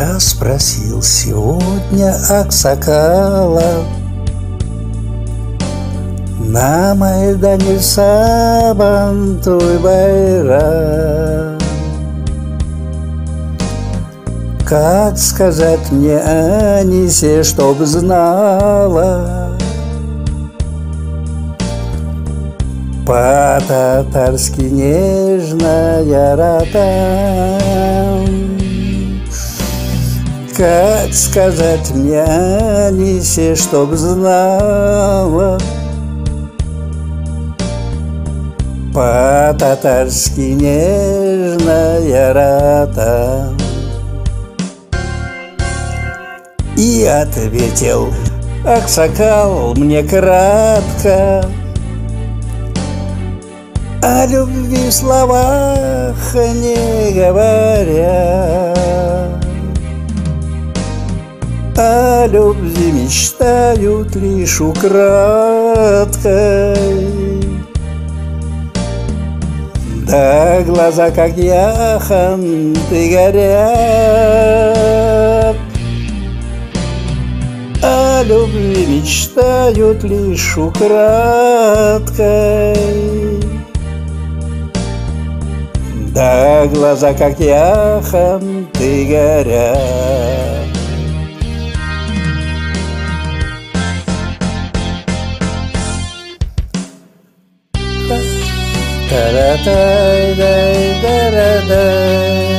Я спросил сегодня аксакала на Майдане Сабантуй байрам. Как сказать мне Анисе, чтоб знала, по-татарски нежная ратам. Как сказать мне Анисе, чтоб знала, по-татарски нежная ратам. И ответил аксакал мне кратко: о любви в словах не говоря, о любви мечтают лишь украдкой. Да глаза, как яхонты, горят, о любви мечтают лишь украдкой. Да глаза, как яхонты, горят. Та-ра-тай-дай-да-ра-дай,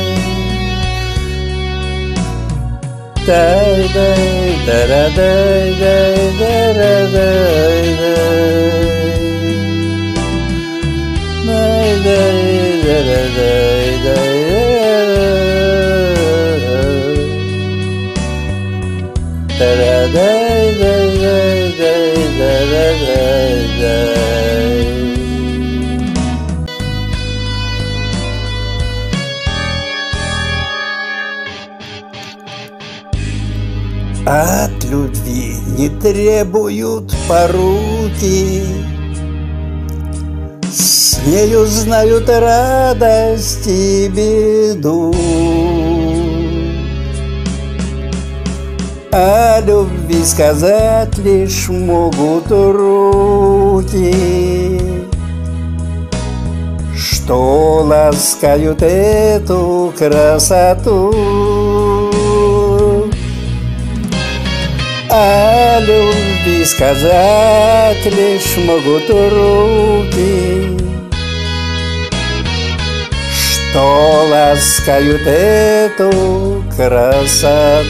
от любви не требуют поруки, с нею знают радость и беду. О любви сказать лишь могут руки, что ласкают эту красоту. О любви сказать лишь могут руки, что ласкают эту красоту.